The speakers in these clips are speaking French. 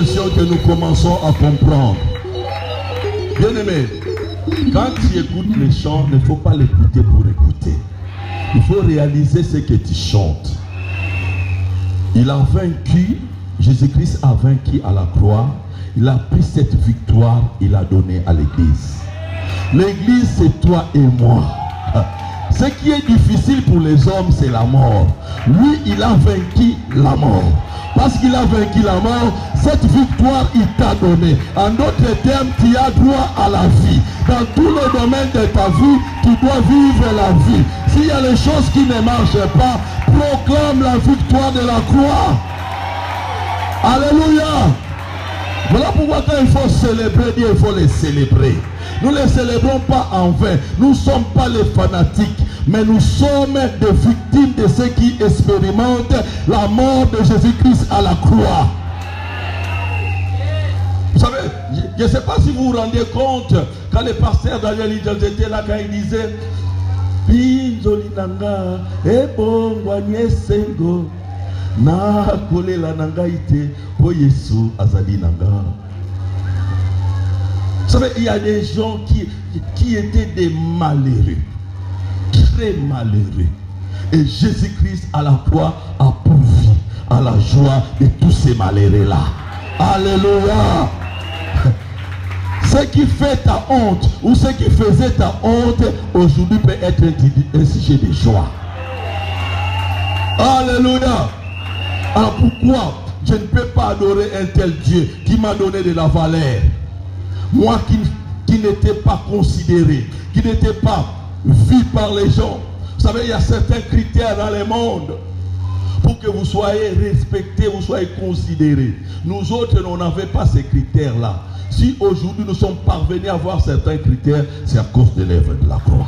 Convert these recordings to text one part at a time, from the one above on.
l'impression que nous commençons à comprendre. Bien-aimé, quand tu écoutes les chants, il ne faut pas l'écouter pour écouter. Il faut réaliser ce que tu chantes. Il a vaincu, Jésus-Christ a vaincu à la croix. Il a pris cette victoire, il a donné à l'église. L'église, c'est toi et moi. Ce qui est difficile pour les hommes, c'est la mort. Lui, il a vaincu la mort. Parce qu'il a vaincu la mort, cette victoire, il t'a donné. En d'autres termes, tu as droit à la vie. Dans tous les domaines de ta vie, tu dois vivre la vie. S'il y a des choses qui ne marchent pas, proclame la victoire de la croix. Alléluia. Voilà pourquoi quand il faut célébrer Dieu, il faut les célébrer. Nous ne les célébrons pas en vain. Nous ne sommes pas les fanatiques, mais nous sommes des victimes de ceux qui expérimentent la mort de Jésus-Christ à la croix. Vous savez, je ne sais pas si vous vous rendez compte, quand le pasteur Daniel était là, quand il disait Pinzolinanga, Ebongwanye Sengo, Na Kolela Nanga Ite, Po Yesu Azali Nanga. Vous savez, il y a des gens qui étaient des malheureux, très malheureux. Et Jésus-Christ à la croix a pourvu à la joie de tous ces malheureux-là. Alléluia. Ce qui fait ta honte, ou ce qui faisait ta honte, aujourd'hui peut être un sujet de joie. Alléluia. Alors pourquoi je ne peux pas adorer un tel Dieu qui m'a donné de la valeur? Moi qui n'étais pas considéré, qui n'était pas vu par les gens. Vous savez, il y a certains critères dans le monde pour que vous soyez respectés, vous soyez considérés. Nous autres, on n'avait pas ces critères-là. Si aujourd'hui nous sommes parvenus à avoir certains critères, c'est à cause de l'œuvre de la croix.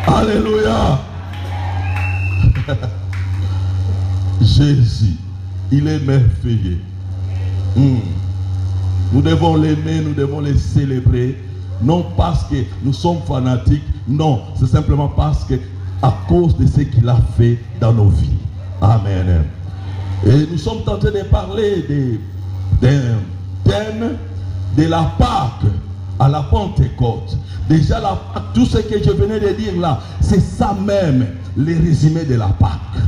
Alléluia. Jésus, il est merveilleux. Nous devons l'aimer, nous devons le célébrer. Non parce que nous sommes fanatiques, non, c'est simplement parce que à cause de ce qu'il a fait dans nos vies. Amen. Et nous sommes en train de parler d'un thème de la Pâque à la Pentecôte. Déjà la Pâque, tout ce que je venais de dire là, c'est ça même, le résumé de la Pâque.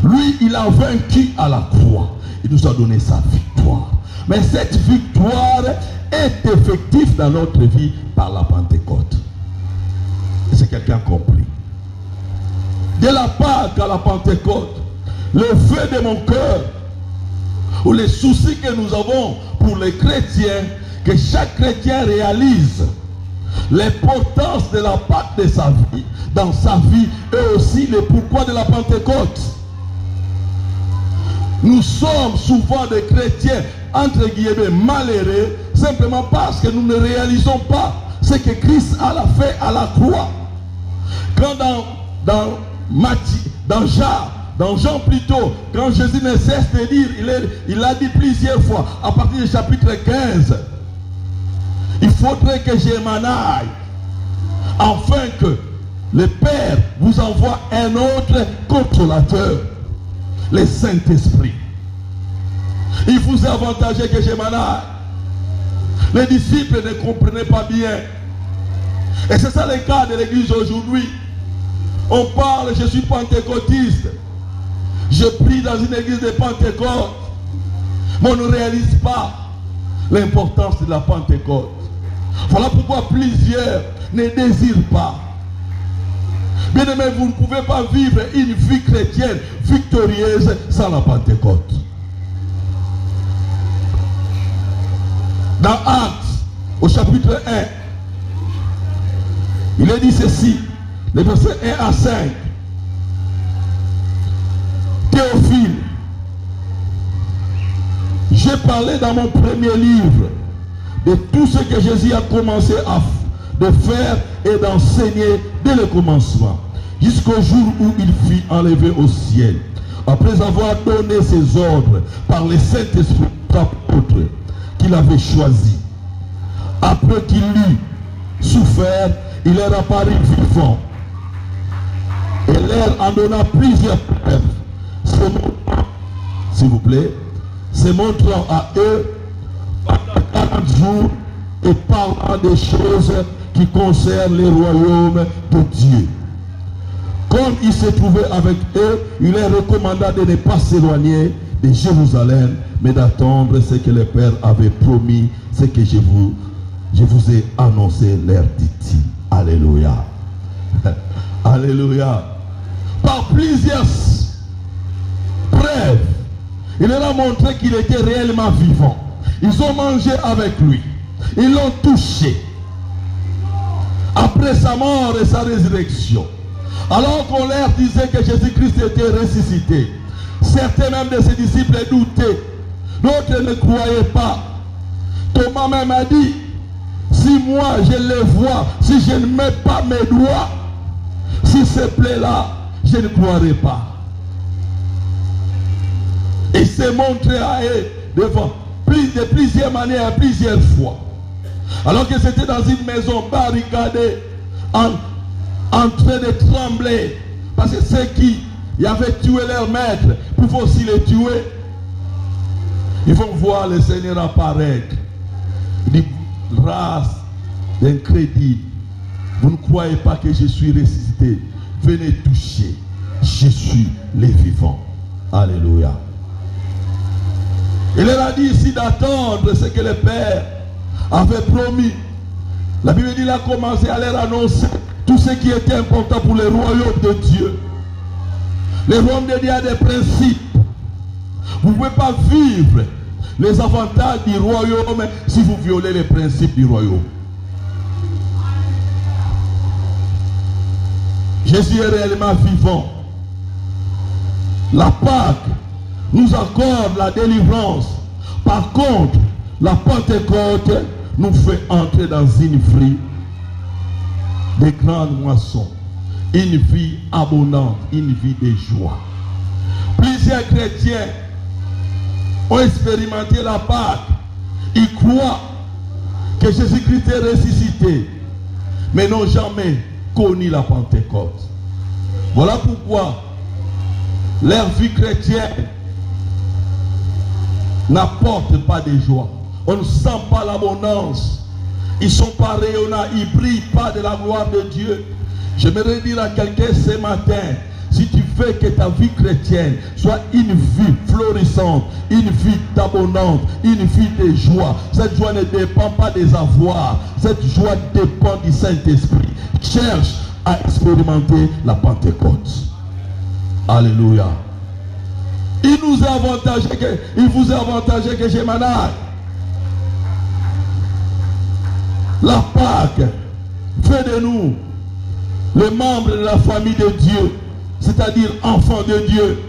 Lui, il a vaincu à la croix. Il nous a donné sa victoire. Mais cette victoire est effective dans notre vie par la Pentecôte. Est-ce que quelqu'un a compris? De la Pâque à la Pentecôte, le feu de mon cœur, ou les soucis que nous avons pour les chrétiens, que chaque chrétien réalise l'importance de la Pâque de sa vie, dans sa vie, et aussi le pourquoi de la Pentecôte. Nous sommes souvent des chrétiens, entre guillemets, malheureux, simplement parce que nous ne réalisons pas ce que Christ a fait à la croix. Quand dans Jean plutôt, quand Jésus ne cesse de dire, il a dit plusieurs fois, à partir du chapitre 15, il faudrait que je m'en aille, afin que le Père vous envoie un autre consolateur, le Saint-Esprit. Il vous est avantageux que je m'en aille. Les disciples ne comprenaient pas bien. Et c'est ça le cas de l'église aujourd'hui. On parle, je suis pentecôtiste. Je prie dans une église de Pentecôte. Mais on ne réalise pas l'importance de la Pentecôte. Voilà pourquoi plusieurs ne désirent pas. Bien aimé, vous ne pouvez pas vivre une vie chrétienne victorieuse sans la Pentecôte. Dans Actes, au chapitre 1, il est dit ceci, les versets 1 à 5. Théophile, j'ai parlé dans mon premier livre de tout ce que Jésus a commencé de faire et d'enseigner dès le commencement, jusqu'au jour où il fut enlevé au ciel, après avoir donné ses ordres par le Saint-Esprit apôtre qu'il avait choisi. Après qu'il eut souffert, il leur apparut vivant et leur en donna plusieurs preuves. S'il vous plaît, se montrant à eux pendant 40 jours et parlant des choses qui concernent les royaumes de Dieu. Comme il se trouvait avec eux, il leur recommanda de ne pas s'éloigner de Jérusalem, mais d'attendre ce que le Père avait promis, ce que je vous ai annoncé, leur dit-il. Alléluia. Alléluia. Par plusieurs preuves, il leur a montré qu'il était réellement vivant. Ils ont mangé avec lui. Ils l'ont touché. Après sa mort et sa résurrection, alors qu'on leur disait que Jésus-Christ était ressuscité, certains même de ses disciples doutaient. D'autres ne croyaient pas. Thomas même a dit, si moi je le vois, si je ne mets pas mes doigts, si ce plaît-là, je ne croirai pas. Il s'est montré à eux devant de plusieurs manières, plusieurs fois. Alors que c'était dans une maison barricadée, en train de trembler, parce que ceux qui avaient tué leur maître pouvaient aussi les tuer. Ils vont voir le Seigneur apparaître. Il dit, race d'incrédules, vous ne croyez pas que je suis ressuscité? Venez toucher, je suis les vivants. Alléluia. Il leur a dit ici d'attendre ce que le Père avait promis. La Bible dit qu'il a commencé à leur annoncer tout ce qui était important pour le royaume de Dieu. Le royaume de Dieu a des principes. Vous ne pouvez pas vivre les avantages du royaume si vous violez les principes du royaume. Jésus est réellement vivant. La Pâque nous accorde la délivrance. Par contre, la Pentecôte nous fait entrer dans une vie de grande moisson, une vie abondante, une vie de joie. Plusieurs chrétiens ont expérimenté la Pâque. Ils croient que Jésus-Christ est ressuscité, mais n'ont jamais connu la Pentecôte. Voilà pourquoi leur vie chrétienne n'apporte pas de joie. On ne sent pas l'abondance. Ils sont pas rayonnants, ils ne brillent pas de la gloire de Dieu. J'aimerais dire à quelqu'un ce matin, si tu veux que ta vie chrétienne soit une vie florissante, une vie abondante, une vie de joie, cette joie ne dépend pas des avoirs, cette joie dépend du Saint-Esprit. Cherche à expérimenter la Pentecôte. Alléluia. Il vous a avantagé que je m'en aille. La Pâque fait de nous les membres de la famille de Dieu, c'est-à-dire enfants de Dieu.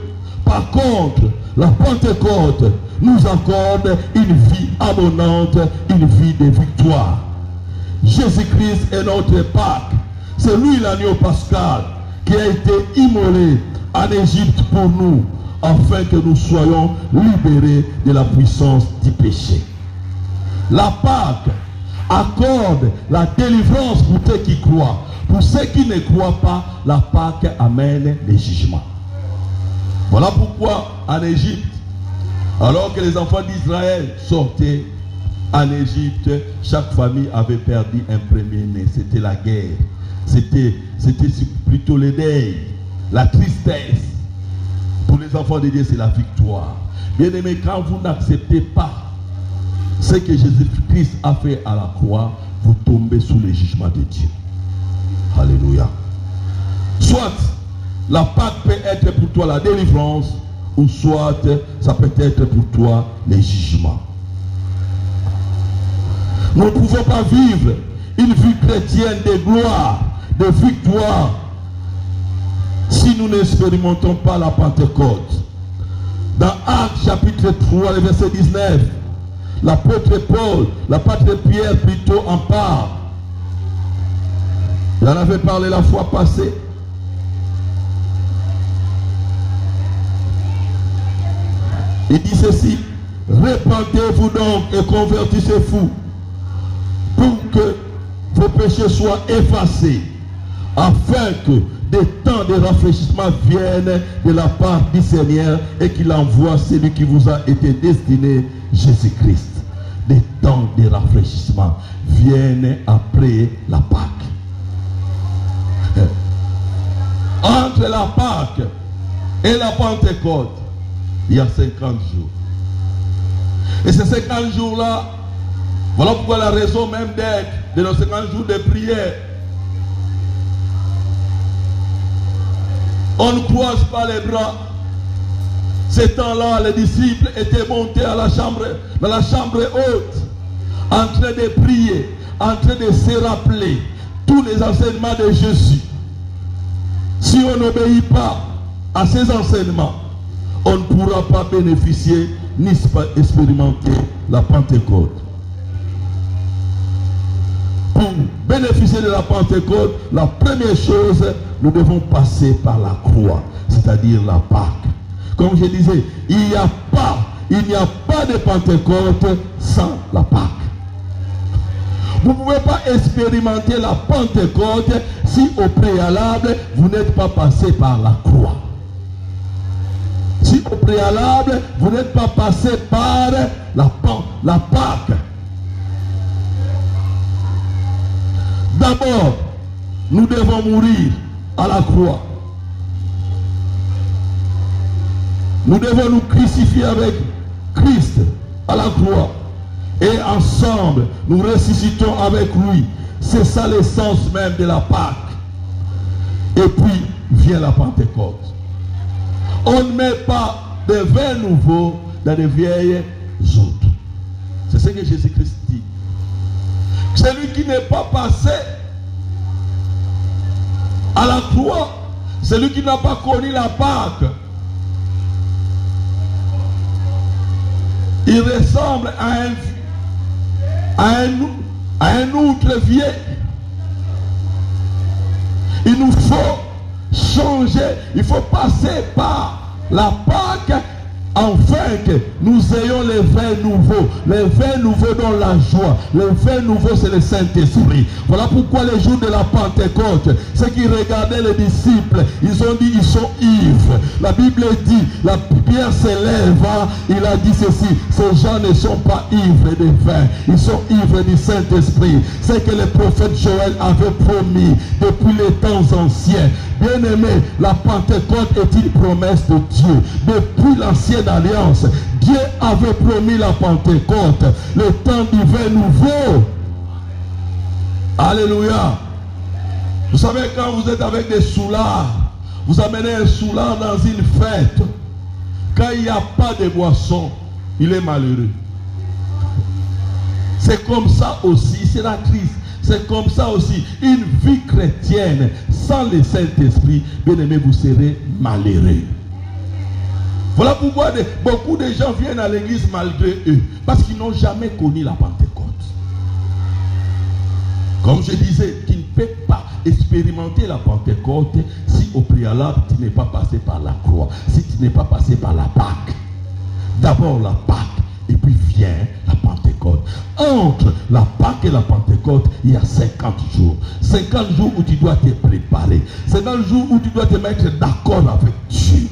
Par contre, la Pentecôte nous accorde une vie abondante, une vie de victoire. Jésus-Christ est notre Pâque. C'est lui l'agneau pascal qui a été immolé en Égypte pour nous, afin que nous soyons libérés de la puissance du péché. La Pâque accorde la délivrance pour ceux qui croient. Pour ceux qui ne croient pas, la Pâque amène les jugements. Voilà pourquoi en Égypte, alors que les enfants d'Israël sortaient en Égypte, chaque famille avait perdu un premier-né. C'était la guerre. C'était plutôt le deuil, la tristesse. Pour les enfants de Dieu, c'est la victoire. Bien aimé, quand vous n'acceptez pas ce que Jésus-Christ a fait à la croix, vous tombez sous le jugement de Dieu. Alléluia. Soit la Pâque peut être pour toi la délivrance, ou soit ça peut être pour toi le jugement. Nous ne pouvons pas vivre une vie chrétienne de gloire, de victoire, si nous n'expérimentons pas la Pentecôte. Dans Actes chapitre 3, verset 19, l'apôtre Paul, l'apôtre Pierre plutôt en parle. Il en avait parlé la fois passée. Il dit ceci: répandez-vous donc et convertissez-vous pour que vos péchés soient effacés, afin que des temps de rafraîchissement viennent de la part du Seigneur et qu'il envoie celui qui vous a été destiné, Jésus-Christ. Des temps de rafraîchissement viennent après la Pâque. Entre la Pâque et la Pentecôte, il y a 50 jours. Et ces 50 jours-là, voilà pourquoi la raison même d'être de nos 50 jours de prière. On ne croise pas les bras. Ces temps-là, les disciples étaient montés à la chambre, dans la chambre haute, en train de prier, en train de se rappeler tous les enseignements de Jésus. Si on n'obéit pas à ces enseignements, on ne pourra pas bénéficier ni expérimenter la Pentecôte. Pour bénéficier de la Pentecôte, la première chose, nous devons passer par la croix, c'est-à-dire la Pâque. Comme je disais, il n'y a pas de Pentecôte sans la Pâque. Vous ne pouvez pas expérimenter la Pentecôte si au préalable, vous n'êtes pas passé par la croix. Si au préalable, vous n'êtes pas passé par la Pâque. D'abord, nous devons mourir à la croix. Nous devons nous crucifier avec Christ à la croix. Et ensemble, nous ressuscitons avec lui. C'est ça l'essence même de la Pâque. Et puis, vient la Pentecôte. On ne met pas de vin nouveau dans de vieilles outres. C'est ce que Jésus-Christ dit. Celui qui n'est pas passé à la croix, celui qui n'a pas connu la Pâque, il ressemble à un outre vieil. Il nous faut changer, il faut passer par la Pâque afin que nous ayons les vins nouveaux. Les vins nouveaux dans la joie. Les vins nouveaux, c'est le Saint-Esprit. Voilà pourquoi les jours de la Pentecôte, ceux qui regardaient les disciples, ils ont dit ils sont ivres. La Bible dit, la Pierre s'élève, il a dit ceci, ces gens ne sont pas ivres de vin, ils sont ivres du Saint-Esprit. C'est que le prophète Joël avait promis depuis les temps anciens. Bien aimé, la Pentecôte est une promesse de Dieu. Depuis l'ancienne alliance, Dieu avait promis la Pentecôte, le temps du vin nouveau. Alléluia. Vous savez, quand vous êtes avec des soulards, vous amenez un soulard dans une fête, quand il n'y a pas de boisson, il est malheureux. C'est comme ça aussi, c'est la crise. C'est comme ça aussi, une vie chrétienne sans le Saint-Esprit, bien aimé, vous serez malheureux. Voilà pourquoi beaucoup de gens viennent à l'église malgré eux, parce qu'ils n'ont jamais connu la Pentecôte. Comme je disais, tu ne peux pas expérimenter la Pentecôte si au préalable tu n'es pas passé par la croix, si tu n'es pas passé par la Pâque. D'abord la Pâque, et puis vient la Pentecôte. Entre la Pâque et la Pentecôte, il y a 50 jours. 50 jours où tu dois te préparer. 50 jours où tu dois te mettre d'accord avec Dieu.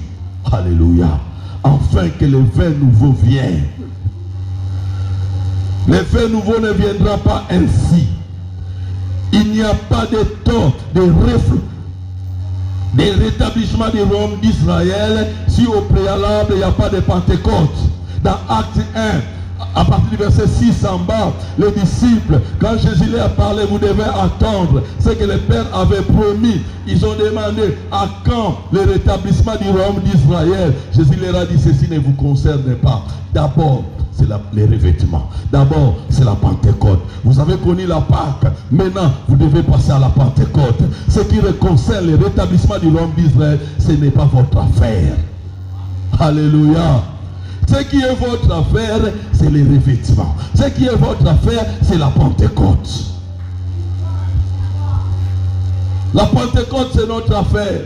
Alléluia. Afin que le vin nouveau vienne. Le vin nouveau ne viendra pas ainsi. Il n'y a pas de temps de rétablissement du royaume d'Israël si au préalable il n'y a pas de Pentecôte. Dans Acte 1, à partir du verset 6 en bas, les disciples, quand Jésus leur a parlé, vous devez attendre ce que le Père avait promis. Ils ont demandé à quand le rétablissement du royaume d'Israël. Jésus leur a dit, ceci ne vous concerne pas. D'abord, c'est les revêtements. D'abord, c'est la Pentecôte. Vous avez connu la Pâque. Maintenant, vous devez passer à la Pentecôte. Ce qui concerne le rétablissement du royaume d'Israël, ce n'est pas votre affaire. Alléluia. Ce qui est votre affaire, c'est les revêtements. Ce qui est votre affaire, c'est la Pentecôte. La Pentecôte, c'est notre affaire.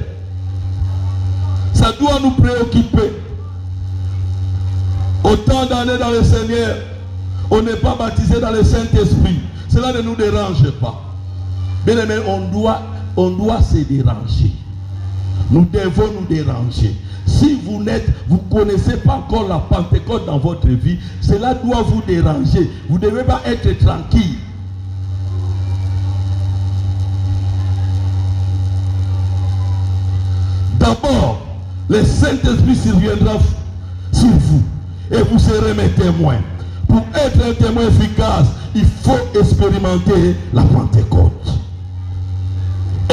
Ça doit nous préoccuper. Autant d'années dans le Seigneur, on n'est pas baptisé dans le Saint-Esprit. Cela ne nous dérange pas. Bien aimé, on doit se déranger. Nous devons nous déranger. Si vous ne connaissez pas encore la Pentecôte dans votre vie, cela doit vous déranger. Vous ne devez pas être tranquille. D'abord, le Saint-Esprit surviendra sur vous et vous serez mes témoins. Pour être un témoin efficace, il faut expérimenter la Pentecôte.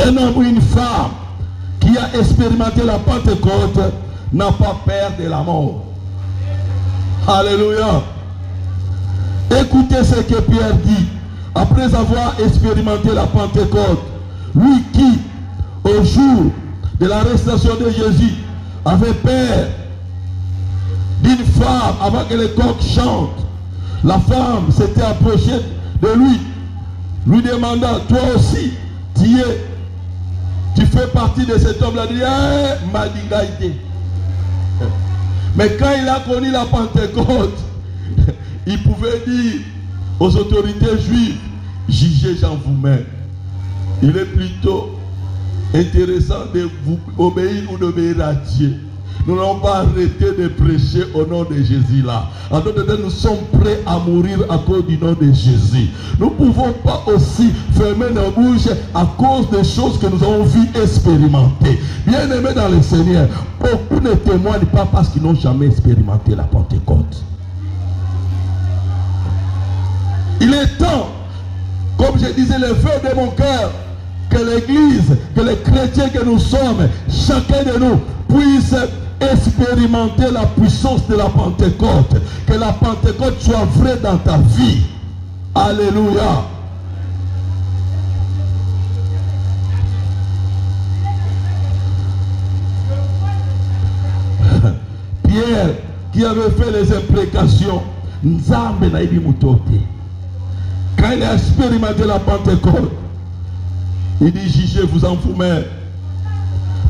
Un homme ou une femme qui a expérimenté la Pentecôte n'a pas peur de la mort. Alléluia. Écoutez ce que Pierre dit. Après avoir expérimenté la Pentecôte, lui qui, au jour de l'arrestation de Jésus, avait peur d'une femme avant que les coqs chantent. La femme s'était approchée de lui demanda, toi aussi, tu fais partie de cet homme-là. Il dit, Madigaïté. Mais quand il a connu la Pentecôte, il pouvait dire aux autorités juives, jugez en vous-même. Il est plutôt intéressant de vous obéir ou d'obéir à Dieu. Nous n'allons pas arrêter de prêcher au nom de Jésus là. En d'autres termes, nous sommes prêts à mourir à cause du nom de Jésus. Nous ne pouvons pas aussi fermer nos bouches à cause des choses que nous avons vues expérimenter. Bien aimés dans le Seigneur, beaucoup ne témoignent pas parce qu'ils n'ont jamais expérimenté la Pentecôte. Il est temps, comme je disais, le feu de mon cœur, que l'Église, que les chrétiens que nous sommes, chacun de nous puisse expérimenter la puissance de la Pentecôte. Que la Pentecôte soit vraie dans ta vie. Alléluia. Pierre, qui avait fait les imprécations, Nzambe na ibi mutote. Quand il a expérimenté la Pentecôte, il dit, jugez-vous en vous-même,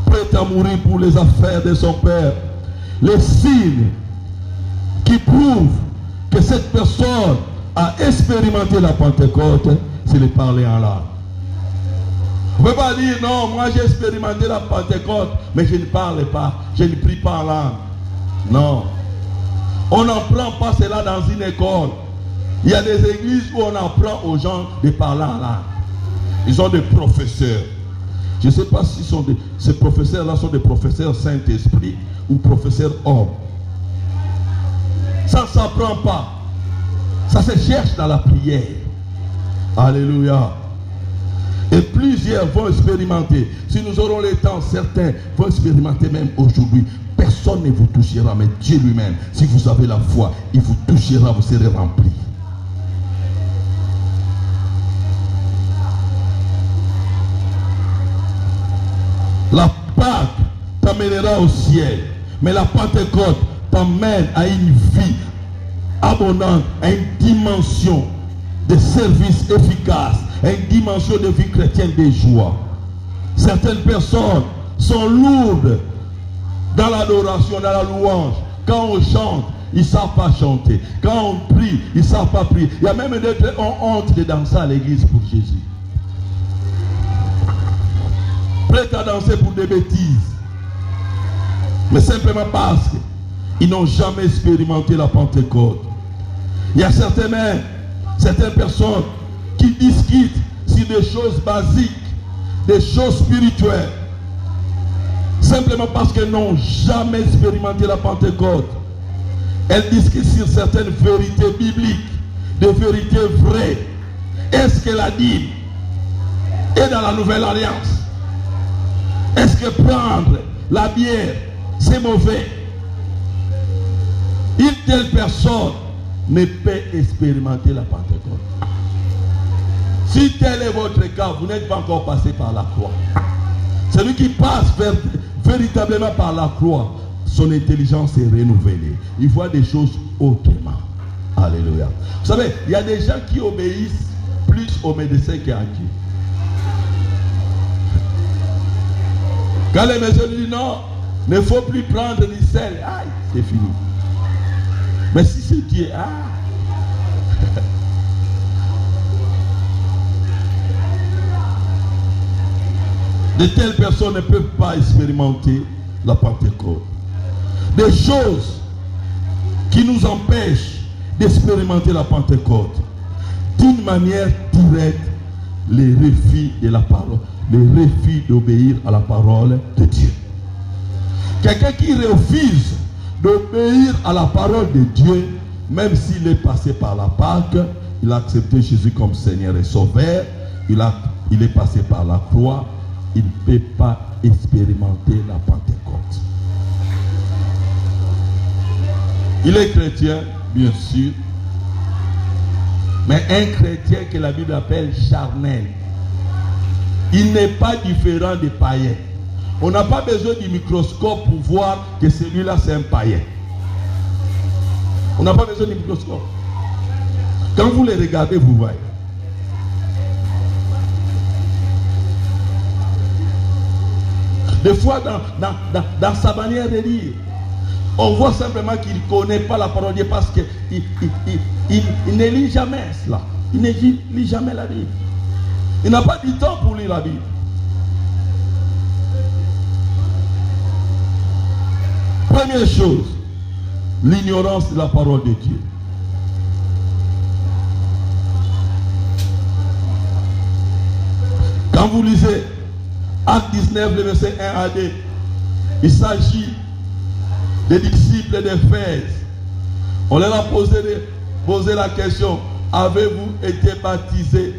prêt à mourir pour les affaires de son Père. Les signes qui prouvent que cette personne a expérimenté la Pentecôte, c'est de parler en langue. On ne peut pas dire, non, moi j'ai expérimenté la Pentecôte, mais je ne parle pas, je ne prie pas en langue. Non. On n'apprend pas cela dans une école. Il y a des églises où on apprend aux gens de parler en langue. Ils ont des professeurs. Je ne sais pas si ces professeurs-là sont des professeurs Saint-Esprit ou professeurs hommes. Ça ne s'apprend pas. Ça se cherche dans la prière. Alléluia. Et plusieurs vont expérimenter. Si nous aurons le temps, certains vont expérimenter même aujourd'hui. Personne ne vous touchera, mais Dieu lui-même, si vous avez la foi, il vous touchera, vous serez remplis. La Pâque t'amènera au ciel, mais la Pentecôte t'amène à une vie abondante, à une dimension de service efficace, à une dimension de vie chrétienne de joie. Certaines personnes sont lourdes dans l'adoration, dans la louange. Quand on chante, ils ne savent pas chanter. Quand on prie, ils ne savent pas prier. Il y a même des gens qui ont honte de danser à l'église pour Jésus. Prêts à danser pour des bêtises. Mais simplement parce qu'ils n'ont jamais expérimenté la Pentecôte. Il y a certaines personnes qui discutent sur des choses basiques, des choses spirituelles. Simplement parce qu'elles n'ont jamais expérimenté la Pentecôte. Elles discutent sur certaines vérités bibliques, des vérités vraies. Est-ce que la Bible est dans la Nouvelle Alliance? Est-ce que prendre la bière, c'est mauvais? Une telle personne ne peut expérimenter la Pentecôte. Si tel est votre cas, vous n'êtes pas encore passé par la croix. Celui qui passe véritablement par la croix, son intelligence est renouvelée. Il voit des choses autrement. Alléluia. Vous savez, il y a des gens qui obéissent plus aux médecins qu'à Dieu. Quand les médecins disent non, il ne faut plus prendre du sel, aïe, c'est fini. Mais si c'est Dieu, De telles personnes ne peuvent pas expérimenter la Pentecôte. Des choses qui nous empêchent d'expérimenter la Pentecôte. D'une manière directe, les refus de la parole, les refus d'obéir à la parole de Dieu. Quelqu'un qui refuse d'obéir à la parole de Dieu, même s'il est passé par la Pâque, il a accepté Jésus comme Seigneur et Sauveur, il est passé par la croix, il ne peut pas expérimenter la Pentecôte. Il est chrétien, bien sûr, mais un chrétien que la Bible appelle charnel. Il n'est pas différent des païens. On n'a pas besoin du microscope pour voir que celui-là c'est un païen. On n'a pas besoin du microscope. Quand vous les regardez, vous voyez. Des fois, dans sa manière de dire, on voit simplement qu'il ne connaît pas la parole de Dieu parce qu'il ne lit jamais cela. Il ne lit jamais la Bible. Il n'a pas du temps pour lire la Bible. Première chose, l'ignorance de la parole de Dieu. Quand vous lisez Acte 19, le verset 1 à 2, il s'agit des disciples d'Éphèse. On leur a posé la question, avez-vous été baptisés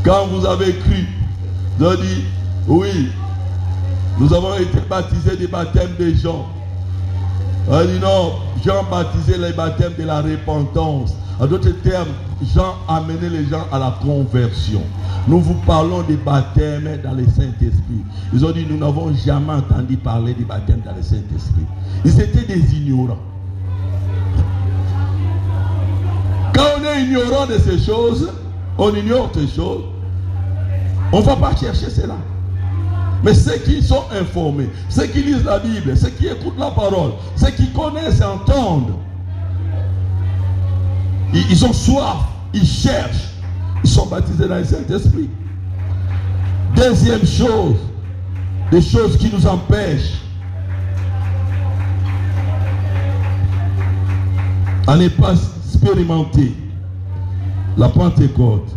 quand vous avez cru? Ils ont dit, oui, nous avons été baptisés du baptême de Jean. On a dit non, Jean baptisait les baptêmes de la repentance. En d'autres termes, Jean amenait les gens à la conversion. Nous vous parlons des baptêmes dans le Saint-Esprit. Ils ont dit, nous n'avons jamais entendu parler des baptêmes dans le Saint-Esprit. Ils étaient des ignorants. Quand on est ignorant de ces choses, on ignore ces choses, on ne va pas chercher cela. Mais ceux qui sont informés, ceux qui lisent la Bible, ceux qui écoutent la parole, ceux qui connaissent et entendent, ils ont soif, ils cherchent, ils sont baptisés dans le Saint-Esprit. Deuxième chose, des choses qui nous empêchent à ne pas expérimenter la Pentecôte,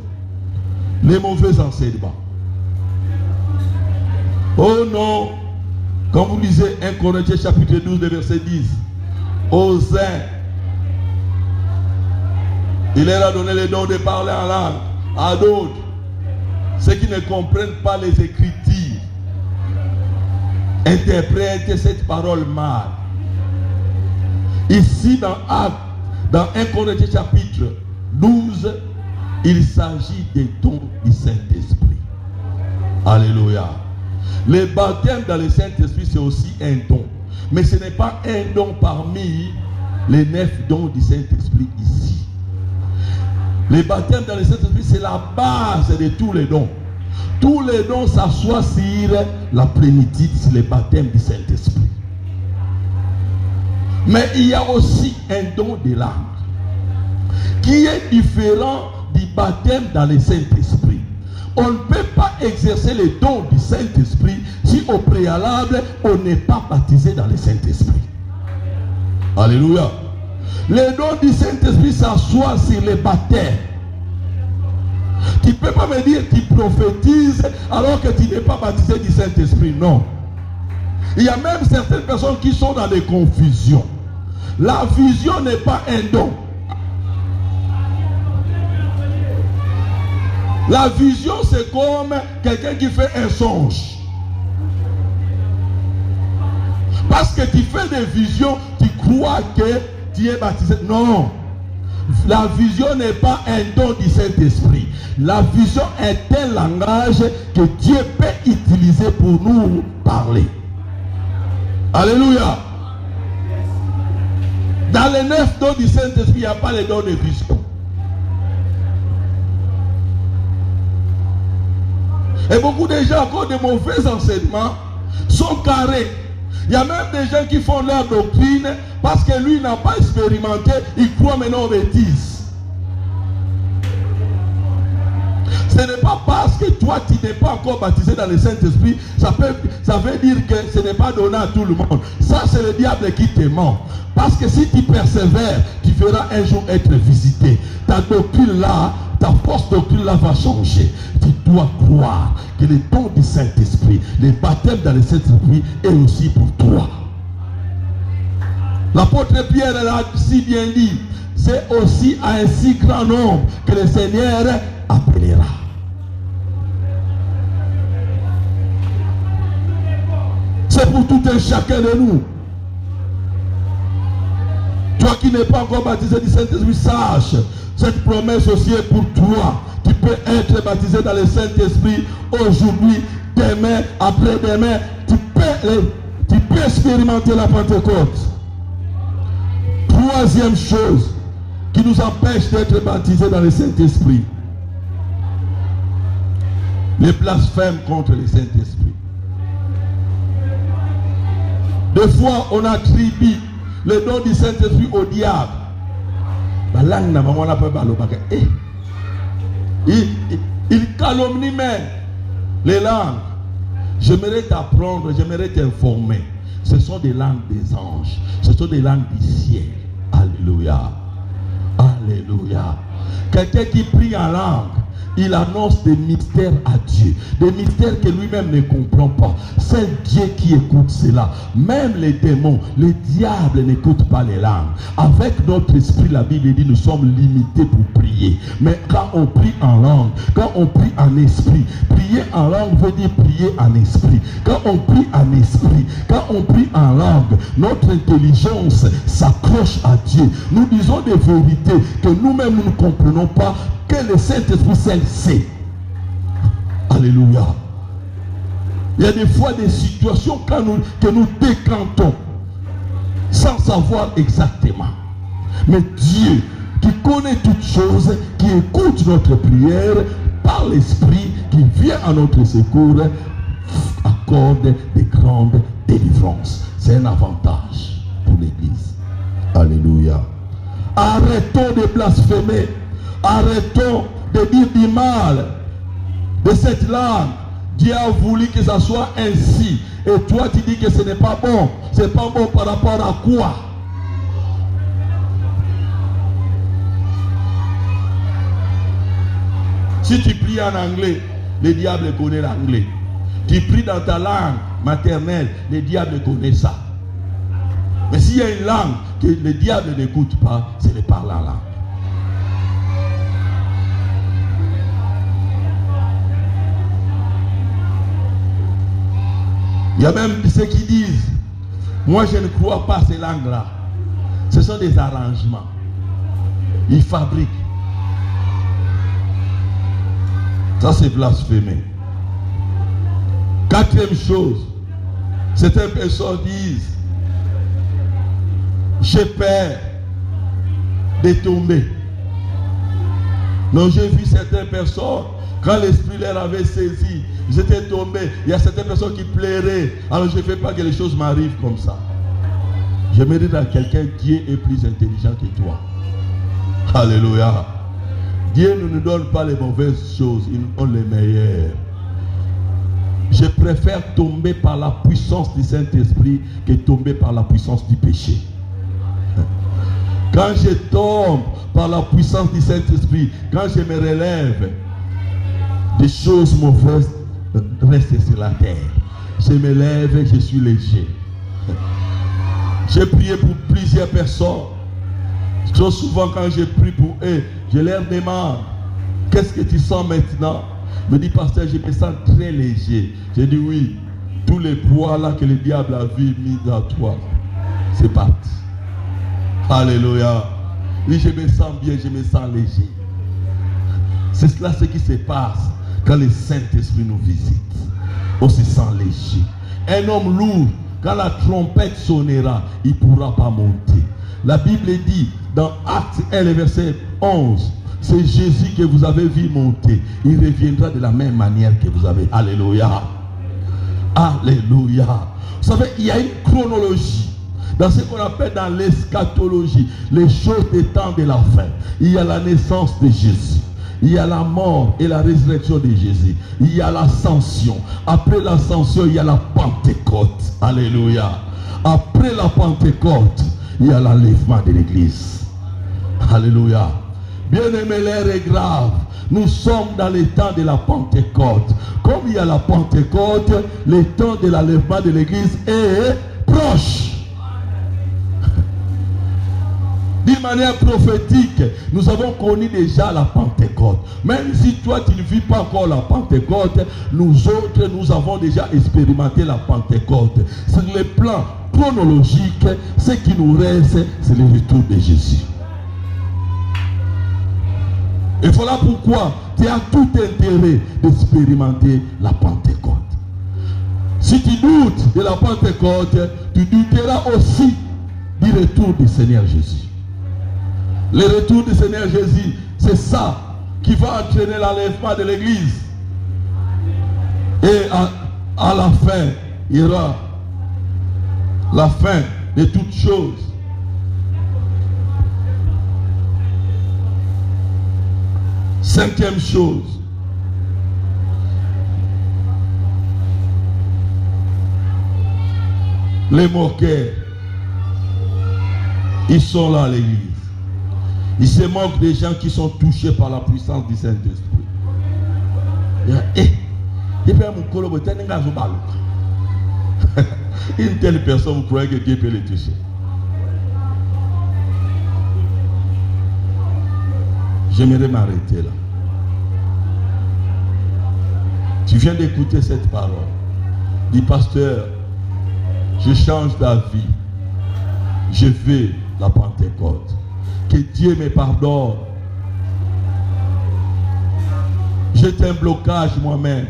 les mauvais enseignements. Oh non, quand vous lisez 1 Corinthiens chapitre 12, verset 10, aux uns, il leur a donné le don de parler en langue, à d'autres, ceux qui ne comprennent pas les Écritures, interprètent cette parole mal. Ici dans 1 Corinthiens chapitre 12, il s'agit des dons du Saint-Esprit. Alléluia. Le baptême dans le Saint-Esprit, c'est aussi un don. Mais ce n'est pas un don parmi les 9 dons du Saint-Esprit ici. Le baptême dans le Saint-Esprit, c'est la base de tous les dons. Tous les dons s'assoient sur la plénitude, sur le baptême du Saint-Esprit. Mais il y a aussi un don de langue qui est différent du baptême dans le Saint-Esprit. On ne peut pas exercer les dons du Saint-Esprit si au préalable on n'est pas baptisé dans le Saint-Esprit. Alléluia. Les dons du Saint-Esprit s'assoient sur le baptême. Tu ne peux pas me dire que tu prophétises alors que tu n'es pas baptisé du Saint-Esprit. Non. Il y a même certaines personnes qui sont dans des confusions. La vision n'est pas un don. La vision, c'est comme quelqu'un qui fait un songe. Parce que tu fais des visions, tu crois que tu es baptisé. Non. La vision n'est pas un don du Saint-Esprit. La vision est un langage que Dieu peut utiliser pour nous parler. Alléluia. Dans les 9 dons du Saint-Esprit, il n'y a pas les dons de vision. Et beaucoup de gens, à cause de mauvais enseignements, sont carrés. Il y a même des gens qui font leur doctrine parce que lui n'a pas expérimenté, il croit maintenant aux bêtises. Ce n'est pas parce que toi, tu n'es pas encore baptisé dans le Saint-Esprit, ça veut dire que ce n'est pas donné à tout le monde. Ça, c'est le diable qui te ment. Parce que si tu persévères, tu feras un jour être visité. Ta doctrine là, ta force doctrine là va changer. Tu dois croire que le don du Saint-Esprit, le baptême dans le Saint-Esprit est aussi pour toi. L'apôtre Pierre l'a si bien dit, c'est aussi à un si grand nombre que le Seigneur appellera. C'est pour tout un chacun de nous. Toi qui n'es pas encore baptisé du Saint-Esprit, sache, cette promesse aussi est pour toi. Tu peux être baptisé dans le Saint-Esprit aujourd'hui, demain, après-demain. Tu peux expérimenter la Pentecôte. Troisième chose qui nous empêche d'être baptisés dans le Saint-Esprit, les blasphèmes contre le Saint-Esprit. Des fois, on attribue le don du Saint-Esprit au diable. Il calomnie même les langues. J'aimerais t'apprendre, j'aimerais t'informer. Ce sont des langues des anges. Ce sont des langues du ciel. Alléluia. Alléluia. Quelqu'un qui prie en langue, il annonce des mystères à Dieu. Des mystères que lui-même ne comprend pas. C'est Dieu qui écoute cela. Même les démons, les diables n'écoutent pas les langues. Avec notre esprit, la Bible dit, nous sommes limités pour prier. Mais quand on prie en langue, quand on prie en esprit, prier en langue veut dire prier en esprit. Quand on prie en esprit, quand on prie en langue, notre intelligence s'accroche à Dieu. Nous disons des vérités que nous-mêmes nous ne comprenons pas, que le Saint-Esprit seul sait. Alléluia. Il y a des fois des situations que nous décantons sans savoir exactement. Mais Dieu, qui connaît toutes choses, qui écoute notre prière, par l'Esprit, qui vient à notre secours, accorde des grandes délivrances. C'est un avantage pour l'Église. Alléluia. Arrêtons de blasphémer. Arrêtons de dire du mal de cette langue. Dieu a voulu que ça soit ainsi. Et toi tu dis que ce n'est pas bon. C'est pas bon par rapport à quoi? Si tu pries en anglais, le diable connaît l'anglais. Tu pries dans ta langue maternelle, le diable connaît ça. Mais s'il y a une langue que le diable n'écoute pas, c'est le parlant là. Il y a même ceux qui disent, moi je ne crois pas à ces langues-là. Ce sont des arrangements. Ils fabriquent. Ça c'est blasphémé. Quatrième chose, certaines personnes disent, j'ai peur de tomber. Donc j'ai vu certaines personnes, quand l'esprit leur avait saisi, ils étaient tombés. Il y a certaines personnes qui pleuraient. Alors je ne fais pas que les choses m'arrivent comme ça. Je me dis à quelqu'un, Dieu est plus intelligent que toi. Alléluia. Dieu ne nous donne pas les mauvaises choses, il nous donne les meilleures. Je préfère tomber par la puissance du Saint-Esprit que tomber par la puissance du péché. Quand je tombe par la puissance du Saint-Esprit, quand je me relève, des choses mauvaises restent sur la terre. Je me lève et je suis léger. J'ai prié pour plusieurs personnes. Trop souvent quand je prie pour eux, je leur demande, qu'est-ce que tu sens maintenant? Me dit, pasteur, je me sens très léger. J'ai dit oui, tous les poids là que le diable a vu mis dans toi, c'est parti. Alléluia. Oui, je me sens bien, je me sens léger. C'est cela ce qui se passe quand le Saint-Esprit nous visite. On se sent léger. Un homme lourd, quand la trompette sonnera, il ne pourra pas monter. La Bible dit dans Actes 1, le verset 11, c'est Jésus que vous avez vu monter. Il reviendra de la même manière que vous avez. Alléluia. Alléluia. Vous savez, il y a une chronologie. Dans ce qu'on appelle dans l'eschatologie, les choses des temps de la fin. Il y a la naissance de Jésus. il y a la mort et la résurrection de Jésus. Il y a l'ascension. Après l'ascension, il y a la Pentecôte. Alléluia. Après la Pentecôte, il y a l'enlèvement de l'Église. Alléluia. Bien-aimés, l'heure est grave. Nous sommes dans le temps de la Pentecôte. Comme il y a la Pentecôte, le temps de l'enlèvement de l'Église est proche. D'une manière prophétique, nous avons connu déjà la Pentecôte. Même si toi tu ne vis pas encore la Pentecôte, nous autres, nous avons déjà expérimenté la Pentecôte. Sur le plan chronologique, ce qui nous reste, c'est le retour de Jésus. Et voilà pourquoi tu as tout intérêt d'expérimenter la Pentecôte. Si tu doutes de la Pentecôte, tu douteras aussi du retour du Seigneur Jésus. Le retour du Seigneur Jésus, c'est ça qui va entraîner l'enlèvement de l'Église. Et à la fin, il y aura la fin de toutes choses. Cinquième chose. Les moqueurs, ils sont là à l'église. Ils se moquent des gens qui sont touchés par la puissance du Saint-Esprit. Une telle personne, vous croyez que Dieu peut les toucher? J'aimerais m'arrêter là. Tu viens d'écouter cette parole. Dis, pasteur, je change d'avis. Je veux la Pentecôte. Que Dieu me pardonne. J'ai un blocage moi-même.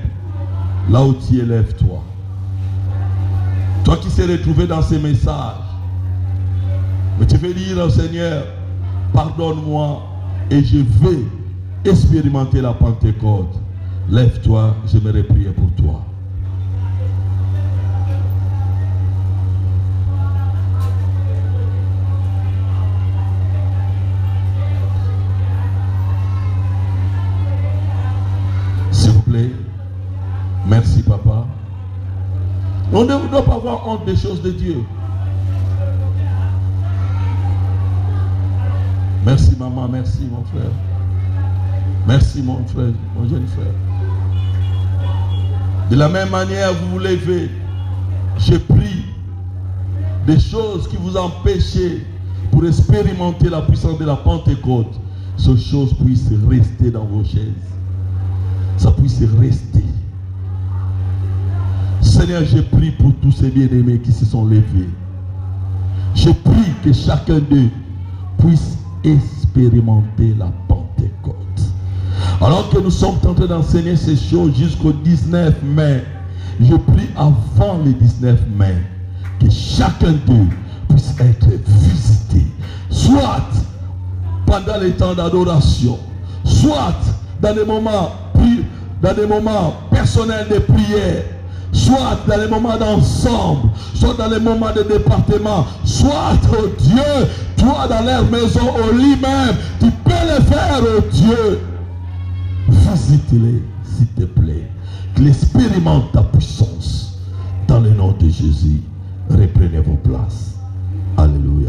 Là où tu élèves toi. Toi qui s'est retrouvé dans ces messages. Mais tu veux dire au Seigneur, pardonne-moi et je vais expérimenter la Pentecôte. Lève-toi, j'aimerais prier pour toi. S'il vous plaît. Merci, papa. On ne doit pas avoir honte des choses de Dieu. Merci, maman. Merci, mon frère. Merci, mon frère, mon jeune frère. De la même manière, vous vous levez. Je prie des choses qui vous empêchaient pour expérimenter la puissance de la Pentecôte. Ces choses puissent rester dans vos chaises. Ça puisse rester. Seigneur, je prie pour tous ces bien-aimés qui se sont levés. Je prie que chacun d'eux puisse expérimenter la Pentecôte. Alors que nous sommes en train d'enseigner ces choses jusqu'au 19 mai, je prie avant le 19 mai que chacun d'eux puisse être visité. Soit pendant les temps d'adoration, soit dans des moments personnels de prière, soit dans les moments d'ensemble, soit dans les moments de département, soit, oh Dieu, toi dans leur maison, au lit même, tu peux le faire, oh Dieu. Visite-les, s'il te plaît. Qu'ils expérimentent ta puissance. Dans le nom de Jésus, reprenez vos places. Alléluia.